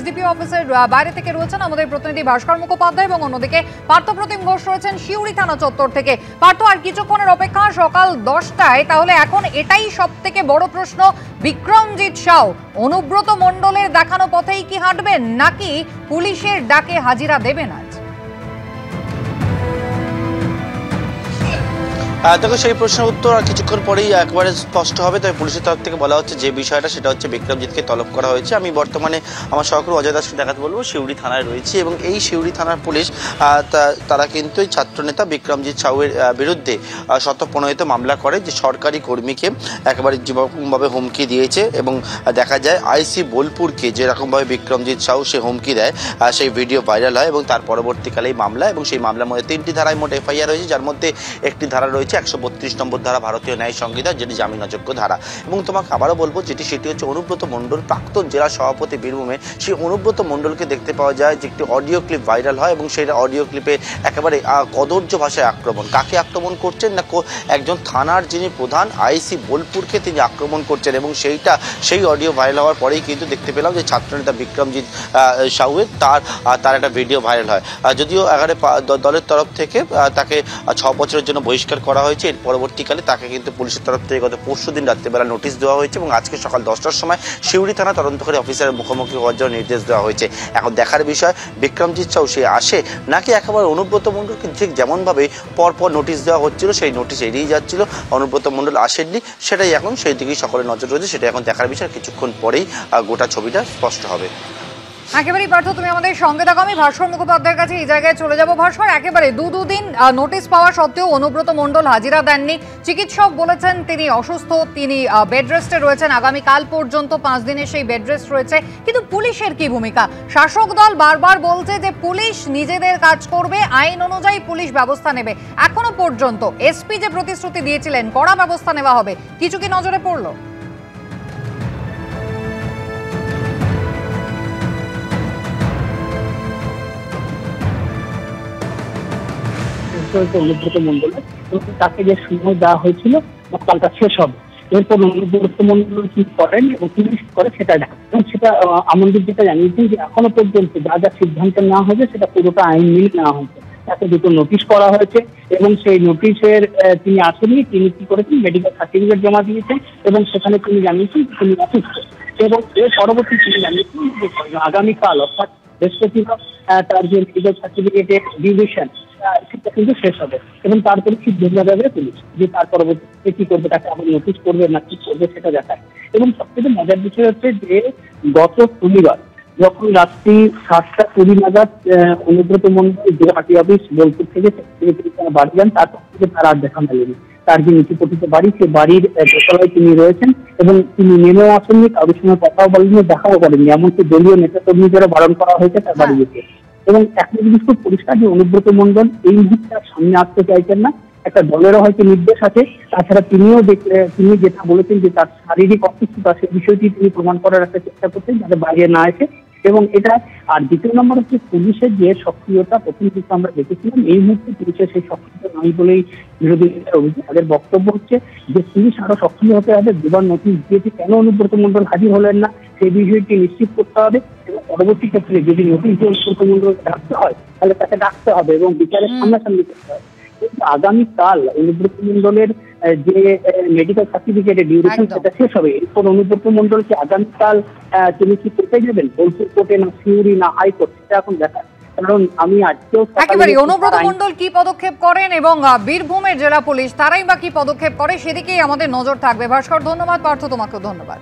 SDPO অফিসের বাইরে থেকে রয়েছেন আমাদের প্রতিনিধি ভাস্কর মুখোপাধ্যায় এবং অন্যদিকে পার্থপ্রতিম ঘোষ রয়েছেন শিউরি থানা চত্বর থেকে। পার্থ, আর কিছুক্ষণের অপেক্ষা সকাল 10টায়, তাহলে এখন এটাই সব থেকে বড় প্রশ্ন, বিক্রমজিৎ সাউ অনুব্রত মণ্ডলের দেখানো পথেই কি হাঁটবেন নাকি পুলিশের ডাকে হাজিরা দেবেন আজ? দেখো, সেই প্রশ্নের উত্তর আর কিছুক্ষণ পরেই একবারে স্পষ্ট হবে। তবে পুলিশের তরফ থেকে বলা হচ্ছে যে বিষয়টা, সেটা হচ্ছে বিক্রমজিৎকে তলব করা হয়েছে। আমি বর্তমানে আমার সহকর্মী অজয় দাসকে দেখাতে বলবো, শিউরি থানায় রয়েছে এবং এই শিউরি থানার পুলিশ তারা কিন্তু এই ছাত্রনেতা বিক্রমজিৎ সাউয়ের বিরুদ্ধে শতপ্রণোদিত মামলা করে, যে সরকারি কর্মীকে একেবারে যেরকমভাবে হুমকি দিয়েছে এবং দেখা যায় আইসি বোলপুরকে যেরকমভাবে বিক্রমজিৎ সাউ সে হুমকি দেয়, সেই ভিডিও ভাইরাল হয় এবং তার পরবর্তীকালে এই মামলা এবং সেই মামলার মধ্যে 3টি ধারায় মোট এফআইআর হয়েছে, যার মধ্যে একটি ধারা রয়েছে 132 নম্বর ধারা ভারতীয় ন্যায় সংহিতা, যেটি জামিন অযোগ্য ধারা। এবং তোমাকে আবারও বলবো, সেটি হচ্ছে অনুব্রত মণ্ডল, প্রাক্তন জেলা সভাপতি বীরভূমে। সেই অনুব্রত মণ্ডলকে দেখতে পাওয়া যায় যে একটি অডিও ক্লিপ ভাইরাল হয় এবং সেই অডিও ক্লিপে একেবারে কদর্য ভাষায় আক্রমণ। কাকে আক্রমণ করছেন না, একজন থানার যিনি প্রধান আইসি বোলপুরকে তিনি আক্রমণ করছেন এবং সেই অডিও ভাইরাল হওয়ার পরেই কিন্তু দেখতে পেলাম যে ছাত্রনেতা বিক্রমজিৎ সাউয়ের তার একটা ভিডিও ভাইরাল হয়। যদিও দলের তরফ থেকে তাকে 6 বছরের জন্য বহিষ্কার করা হয়েছে। এর পরবর্তীকালে তাকে কিন্তু পুলিশের তরফ থেকে গত পরশুদিন রাত্রিবেলা নোটিশ দেওয়া হয়েছে এবং আজকে সকাল 10টার সময় শিউরি থানা তদন্তকারী অফিসারের মুখোমুখি হওয়ার জন্য নির্দেশ দেওয়া হয়েছে। এখন দেখার বিষয় বিক্রমজিৎ সাউ সে আসে নাকি একেবারে অনুব্রত মণ্ডলকে ঠিক যেমনভাবে পরপর নোটিশ দেওয়া হচ্ছিল সেই নোটিশ এড়িয়ে যাচ্ছিল, অনুব্রত মণ্ডল আসেননি, সেটাই এখন সেই দিকেই সকলের নজর রয়েছে। সেটা এখন দেখার বিষয়, কিছুক্ষণ পরেই গোটা ছবিটা স্পষ্ট হবে। একেবারেই পার্থ, তুমি আমাদের সঙ্গে থাকো। আমি ভাস্কর মুখোপাধ্যায়ের কাছে এই জায়গায় চলে যাব। ভাস্কর, একেবারে দুদিন নোটিশ পাওয়া সত্ত্বেও অনুব্রত মণ্ডল হাজিরা দেননি। চিকিৎসক বলেছেন তিনি অসুস্থ, তিনি বেড রেস্টে রয়েছেন, আগামীকাল পর্যন্ত 5 দিনের সেই বেড রেস্ট রয়েছে। কিন্তু পুলিশের কি ভূমিকা? শাসক দল বারবার বলছে যে পুলিশ নিজেদের কাজ করবে, আইন অনুযায়ী পুলিশ ব্যবস্থা নেবে। এখনো পর্যন্ত এসপি যে প্রতিশ্রুতি দিয়েছিলেন কড়া ব্যবস্থা নেওয়া হবে, কিছু কি নজরে পড়লো? অনুব্রত মণ্ডলের তাকে যে সময় দেওয়া হয়েছিল কালটা শেষ হবে, এরপর অনুব্রত মণ্ডল কি করেন এবং পুলিশ করে সেটা দেখা। এবং সেটা আমাদের যেটা জানিয়েছেন যে এখনো পর্যন্ত যা যা সিদ্ধান্ত নেওয়া হয়েছে সেটা পুরোটা আইন মেনে নেওয়া হয়েছে। তাকে 2টো নোটিশ করা হয়েছে এবং সেই নোটিশের তিনি আসেননি, তিনি কি করেছেন মেডিকেল সার্টিফিকেট জমা দিয়েছেন এবং সেখানে তিনি জানিয়েছেন তিনি অসুস্থ। এবং এর পরবর্তী তিনি জানিয়েছেন যে আগামীকাল অর্থাৎ বৃহস্পতিবার তার যে মেডিকেল সার্টিফিকেটের ডিউরেশন সেটা কিন্তু শেষ হবে এবং তারপরে সিদ্ধান্ত নেবে পুলিশ যে তার পরবর্তীতে কি করবে, তাকে আবার নোটিশ করবে না কি করবে সেটা দেখায়। এবং সবথেকে মজার বিষয় হচ্ছে যে গত শনিবার যখন রাত্রি 7টা 20 নাগাদ অনুব্রত মণ্ডল যে পার্টি অফিস বোলপুর থেকে বাড়ি যান, তারপর থেকে তার আর দেখা মেলেনি। তার যে নিচু পতিত বাড়ি, সে বাড়ির দোতলায় তিনি রয়েছেন এবং তিনি নেমেও আসেননি, কারোর সঙ্গে কথাও বলেননি, দেখাও করেননি। এমনকি দলীয় নেতা কর্মীদেরও বারণ করা হয়েছে তার বাড়ি যেতে। এবং একটা জিনিস খুব পরিষ্কার যে অনুব্রত মণ্ডল এই মুহূর্তে সামনে আসতে চাইছেন না। একটা দলেরও হয়তো নির্দেশ আছে, তাছাড়া তিনি যেটা বলেছেন যে তার শারীরিক অসুস্থতা, সেই বিষয়টি তিনি প্রমাণ করার একটা চেষ্টা করছেন যাতে বাইরে না এসে। এবং এটা আর দ্বিতীয় নম্বর হচ্ছে পুলিশের যে সক্রিয়তা, প্রথম দিকে আমরা দেখেছিলাম, এই মুহূর্তে পুলিশের সেই সক্রিয়তা নয় বলেই বিরোধীদের অভিযোগ। তাদের বক্তব্য হচ্ছে যে পুলিশ আরো সক্রিয় হতে হবে, দুবার নোটিশ দিয়েছে, কেন অনুব্রত মণ্ডল হাজির হলেন না সেই বিষয়টি নিশ্চিত করতে হবে এবং পরবর্তী ক্ষেত্রে যদি নোটিশ দিয়ে অনুব্রত মণ্ডল ডাকতে হয় তাহলে তাকে ডাকতে হবে এবং বিচারের সামনাসামনি করতে হবে। কিন্তু আগামীকাল অনুব্রত মণ্ডলের যে মেডিকেল সার্টিফিকেটের ডিউরেশন সেটা শেষ হবে। এরপর অনুব্রত মণ্ডলকে আগামীকাল তিনি কি করতে যাবেন, বোলপুর কোর্টে না শিউরি না হাইকোর্ট, সেটা এখন দেখা। কারণ আমি আজকেও একেবারে অনুব্রত মণ্ডল কি পদক্ষেপ করেন এবং বীরভূমের জেলা পুলিশ তারাই বা কি পদক্ষেপ করে সেদিকেই আমাদের নজর থাকবে। ভাস্কর, ধন্যবাদ। পার্থ, তোমাকেও ধন্যবাদ।